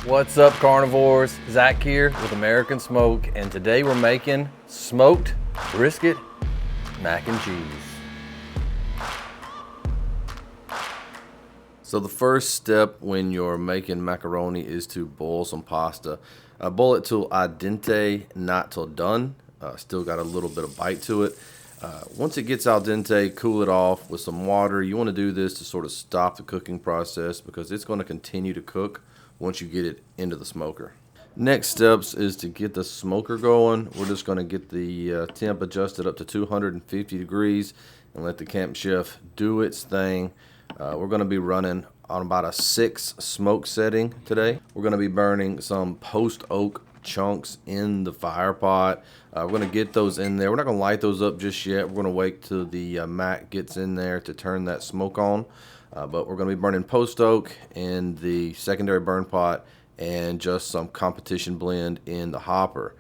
What's up, carnivores? Zach here with American Smoke, and today we're making smoked brisket mac and cheese. So the first step when you're making macaroni is to boil some pasta. Boil it till al dente, not till done. Still got a little bit of bite to it. Once it gets al dente, cool it off with some water. You want to do this to sort of stop the cooking process because it's going to continue to cook once you get it into the smoker. Next steps is to get the smoker going. We're just going to get the temp adjusted up to 250 degrees and let the camp chef do its thing. We're going to be running on about a 6 smoke setting today. We're going to be burning some post oak chunks in the fire pot. We're going to get those in there. We're not going to light those up just yet. We're going to wait till the mac gets in there to turn that smoke on. But we're going to be burning post oak in the secondary burn pot and just some competition blend in the hopper.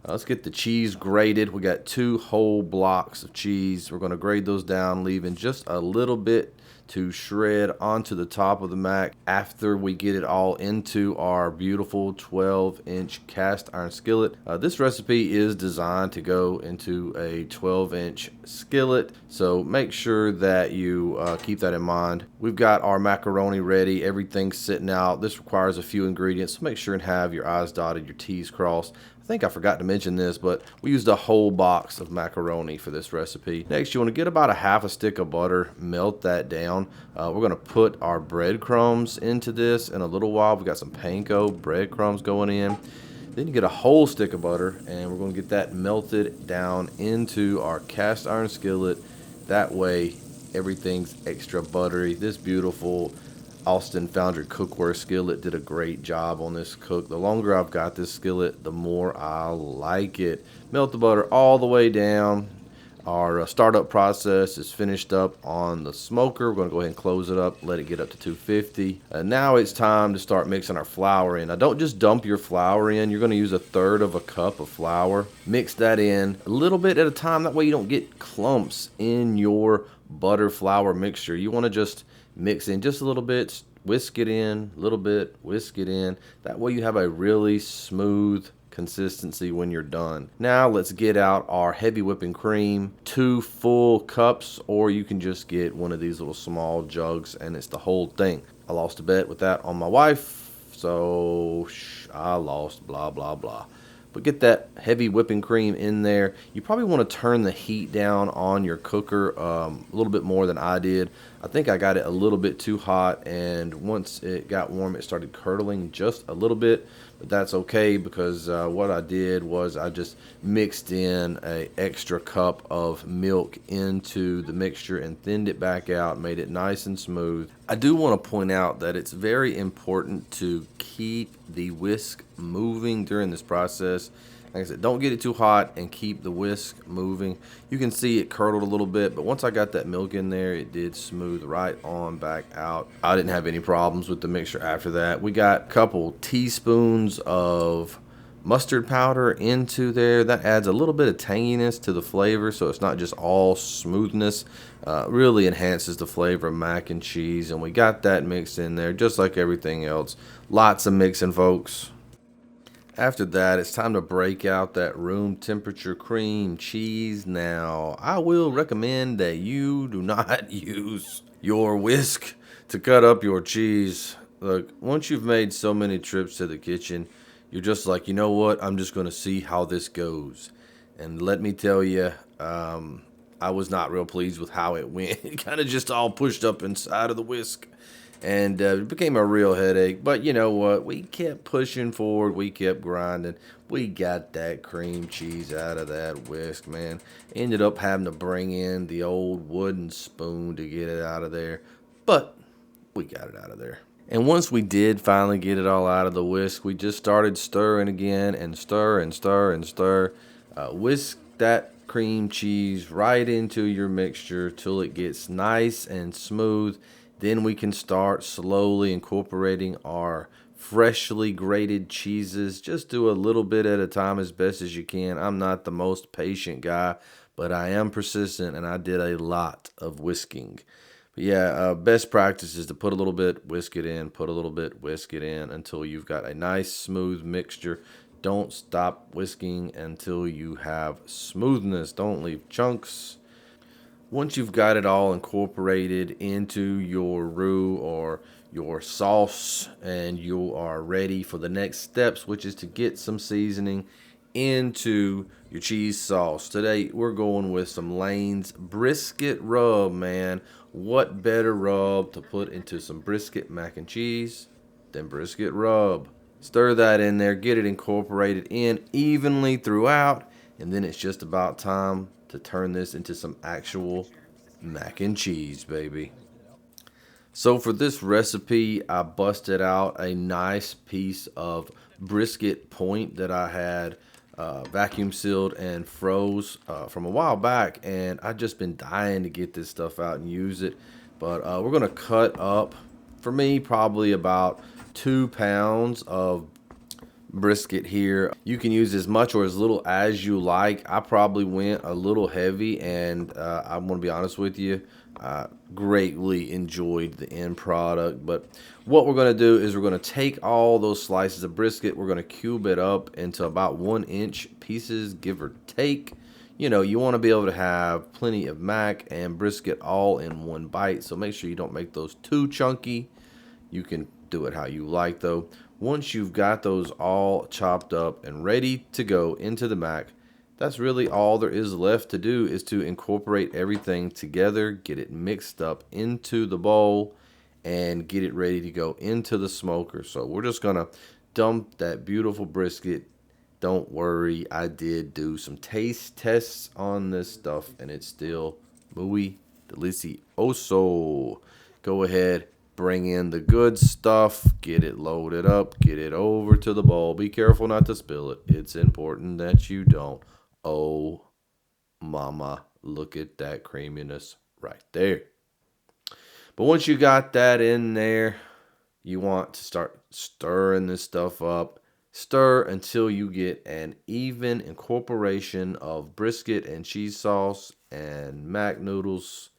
Let's get the cheese grated. We got 2 whole blocks of cheese. We're going to grate those down, leaving just a little bit to shred onto the top of the mac after we get it all into our beautiful 12-inch cast iron skillet. This recipe is designed to go into a 12-inch skillet, so make sure that you keep that in mind. We've got our macaroni ready, everything's sitting out. This requires a few ingredients, so make sure and have your I's dotted, your T's crossed. I think I forgot to mention this, but we used a whole box of macaroni for this recipe. Next, you want to get about a half a stick of butter, melt that down. We're going to put our breadcrumbs into this in a little while. We've got some panko breadcrumbs going in. Then you get a whole stick of butter, and we're going to get that melted down into our cast iron skillet. That way, everything's extra buttery. This beautiful Austin Foundry cookware skillet did a great job on this cook. The longer I've got this skillet, the more I like it. Melt the butter all the way down. Our startup process is finished up on the smoker. We're going to go ahead and close it up, let it get up to 250. And now it's time to start mixing our flour in. Now don't just dump your flour in. You're going to use 1/3 of a cup of flour. Mix that in a little bit at a time. That way you don't get clumps in your butter flour mixture. You want to just mix in just a little bit, whisk it in, a little bit, whisk it in. That way you have a really smooth consistency when you're done. Now let's get out our heavy whipping cream, 2 full cups, or you can just get one of these little small jugs and it's the whole thing. I lost a bet with that on my wife, so I lost, blah, blah, blah. But get that heavy whipping cream in there. You probably want to turn the heat down on your cooker a little bit more than I did. I think I got it a little bit too hot, and once it got warm, it started curdling just a little bit. But that's okay because what I did was I just mixed in an extra cup of milk into the mixture and thinned it back out, made it nice and smooth. I do want to point out that it's very important to keep the whisk moving during this process. Like I said, don't get it too hot and keep the whisk moving. You can see it curdled a little bit, but once I got that milk in there, it did smooth right on back out. I didn't have any problems with the mixture after that. We got a couple teaspoons of mustard powder into there. That adds a little bit of tanginess to the flavor, so it's not just all smoothness. Really enhances the flavor of mac and cheese, and we got that mixed in there just like everything else. Lots of mixing, folks. After that, it's time to break out that room temperature cream cheese. Now, I will recommend that you do not use your whisk to cut up your cheese. Look, once you've made so many trips to the kitchen, you're just like, you know what, I'm just going to see how this goes. And let me tell you, I was not real pleased with how it went. It kind of just all pushed up inside of the whisk. And it became a real headache. But you know what? We kept pushing forward. We kept grinding. We got that cream cheese out of that whisk, man. Ended up having to bring in the old wooden spoon to get it out of there. But we got it out of there. And once we did finally get it all out of the whisk, we just started stirring again and stir and stir and stir. Whisk that cream cheese right into your mixture till it gets nice and smooth. Then we can start slowly incorporating our freshly grated cheeses. Just do a little bit at a time as best as you can. I'm not the most patient guy, but I am persistent, and I did a lot of whisking. But yeah, best practice is to put a little bit, whisk it in, put a little bit, whisk it in until you've got a nice smooth mixture. Don't stop whisking until you have smoothness. Don't leave chunks. Once you've got it all incorporated into your roux or your sauce and you are ready for the next steps, which is to get some seasoning into your cheese sauce. Today we're going with some Lane's brisket rub, man. What better rub to put into some brisket mac and cheese than brisket rub? Stir that in there, get it incorporated in evenly throughout, and then it's just about time to turn this into some actual mac and cheese, baby. So for this recipe, I busted out a nice piece of brisket point that I had vacuum sealed and froze from a while back, and I've just been dying to get this stuff out and use it. But we're gonna cut up, for me, probably about 2 pounds of brisket here. You can use as much or as little as you like. I probably went a little heavy, and I'm gonna be honest with you, I greatly enjoyed the end product. But what we're gonna do is we're gonna take all those slices of brisket, we're gonna cube it up into about 1 inch pieces, give or take. You know, you want to be able to have plenty of mac and brisket all in one bite, so make sure you don't make those too chunky. You can do it how you like, though. Once you've got those all chopped up and ready to go into the mac, that's really all there is left to do, is to incorporate everything together, get it mixed up into the bowl, and get it ready to go into the smoker. So we're just going to dump that beautiful brisket. Don't worry, I did do some taste tests on this stuff, and it's still muy delicioso. Go ahead, bring in the good stuff, get it loaded up, get it over to the bowl. Be careful not to spill it. It's important that you don't. Oh, mama, look at that creaminess right there. But once you got that in there, you want to start stirring this stuff up. Stir until you get an even incorporation of brisket and cheese sauce and mac noodles.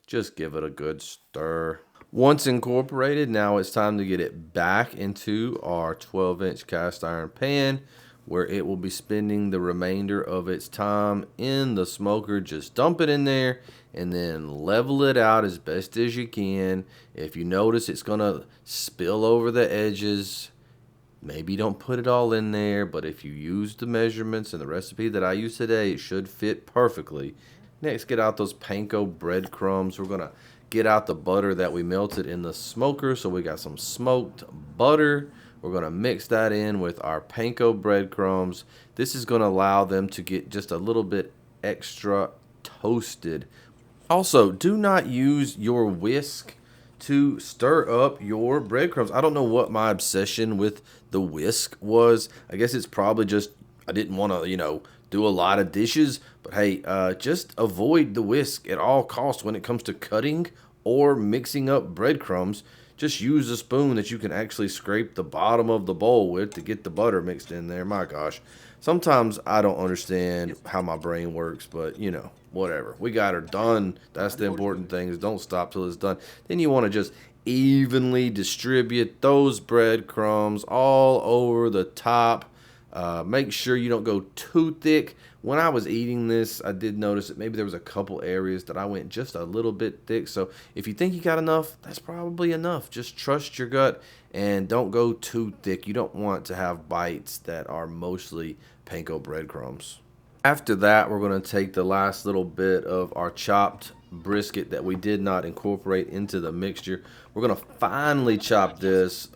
Just give it a good stir. Once incorporated, now it's time to get it back into our 12-inch cast iron pan, where it will be spending the remainder of its time in the smoker. Just dump it in there and then level it out as best as you can. If you notice it's going to spill over the edges, maybe don't put it all in there, but if you use the measurements and the recipe that I use today, it should fit perfectly. Next, get out those panko breadcrumbs. We're going to get out the butter that we melted in the smoker. So we got some smoked butter. We're going to mix that in with our panko breadcrumbs. This is going to allow them to get just a little bit extra toasted. Also, do not use your whisk to stir up your breadcrumbs. I don't know what my obsession with the whisk was. I guess it's probably just I didn't want to, do a lot of dishes. But hey, just avoid the whisk at all costs when it comes to cutting or mixing up breadcrumbs. Just use a spoon that you can actually scrape the bottom of the bowl with to get the butter mixed in there. My gosh. Sometimes I don't understand how my brain works, but whatever. We got her done. That's the important thing, is don't stop till it's done. Then you want to just evenly distribute those breadcrumbs all over the top. Make sure you don't go too thick. When I was eating this, I did notice that maybe there was a couple areas that I went just a little bit thick. So if you think you got enough, that's probably enough. Just trust your gut and don't go too thick. You don't want to have bites that are mostly panko breadcrumbs. After that, we're going to take the last little bit of our chopped brisket that we did not incorporate into the mixture. We're going to finely chop this,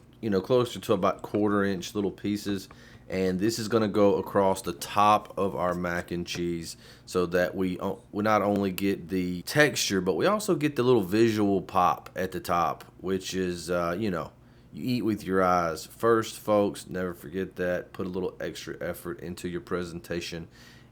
closer to about 1/4-inch little pieces. And this is going to go across the top of our mac and cheese so that we not only get the texture, but we also get the little visual pop at the top, which is, you eat with your eyes first, folks. Never forget that. Put a little extra effort into your presentation.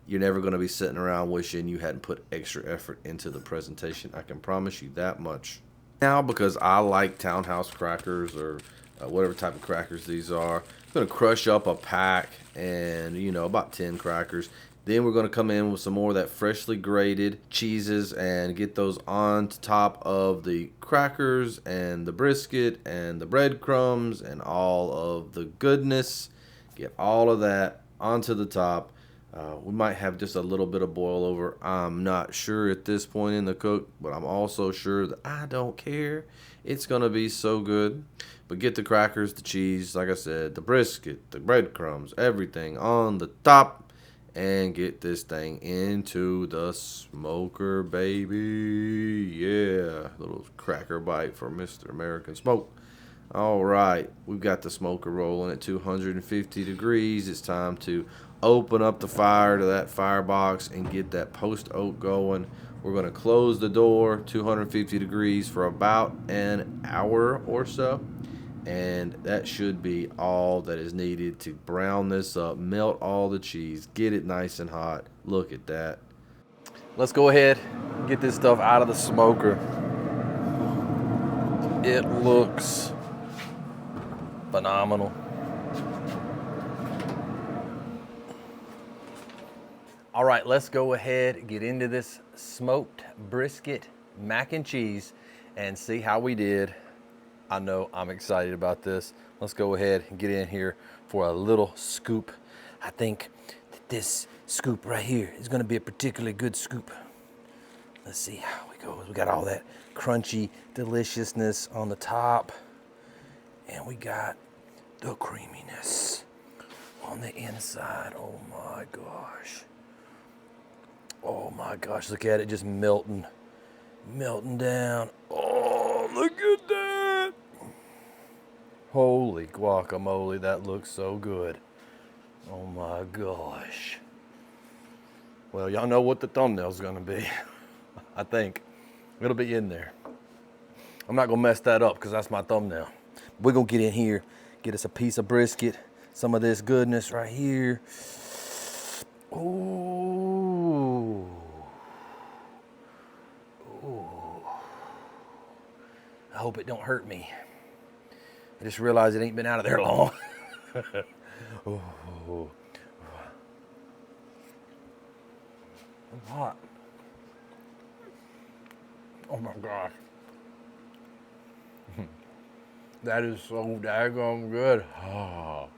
You're never going to be sitting around wishing you hadn't put extra effort into the presentation. I can promise you that much. Now, because I like Townhouse crackers or whatever type of crackers these are, I'm going to crush up a pack and, about 10 crackers. Then we're going to come in with some more of that freshly grated cheeses and get those on top of the crackers and the brisket and the breadcrumbs and all of the goodness. Get all of that onto the top. We might have just a little bit of boil over. I'm not sure at this point in the cook, but I'm also sure that I don't care. It's going to be so good. But get the crackers, the cheese, like I said, the brisket, the breadcrumbs, everything on the top. And get this thing into the smoker, baby. Yeah, little cracker bite for Mr. American Smoke. All right, we've got the smoker rolling at 250 degrees. It's time to open up the fire to that firebox and get that post oak going. We're going to close the door 250 degrees for about an hour or so. And that should be all that is needed to brown this up, melt all the cheese, get it nice and hot. Look at that. Let's go ahead and get this stuff out of the smoker. It looks phenomenal. All right, let's go ahead and get into this smoked brisket mac and cheese and see how we did. I know I'm excited about this. Let's go ahead and get in here for a little scoop. I think that this scoop right here is gonna be a particularly good scoop. Let's see how we go. We got all that crunchy deliciousness on the top, and we got the creaminess on the inside. Oh my gosh. Oh my gosh, look at it just melting down. Oh, look at that. Holy guacamole, that looks so good. Oh my gosh. Well, y'all know what the thumbnail's gonna be. I think it'll be in there. I'm not gonna mess that up because that's my thumbnail. We're gonna get in here, get us a piece of brisket, some of this goodness right here. Ooh. Ooh. I hope it don't hurt me. I just realized it ain't been out of there long. Ooh. It's hot. Oh my gosh. That is so daggone good. Oh.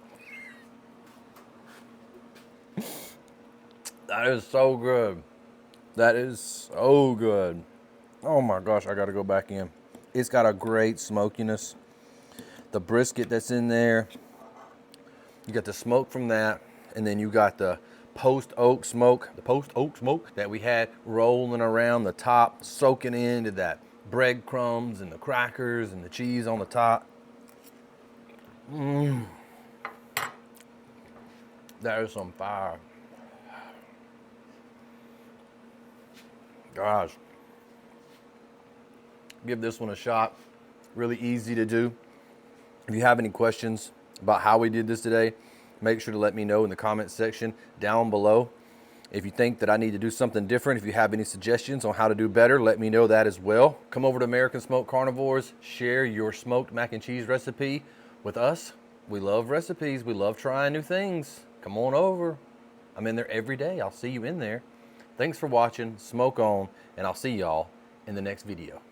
That is so good. That is so good. Oh my gosh, I gotta go back in. It's got a great smokiness. The brisket that's in there, you got the smoke from that, and then you got the post oak smoke that we had rolling around the top, soaking into that breadcrumbs and the crackers and the cheese on the top. That is some fire. Gosh. Give this one a shot. Really easy to do. If you have any questions about how we did this today, make sure to let me know in the comments section down below. If you think that I need to do something different, if you have any suggestions on how to do better, let me know that as well. Come over to American Smoke Carnivores, share your smoked mac and cheese recipe with us. We love recipes. We love trying new things. Come on over. I'm in there every day. I'll see you in there. Thanks for watching. Smoke on, and I'll see y'all in the next video.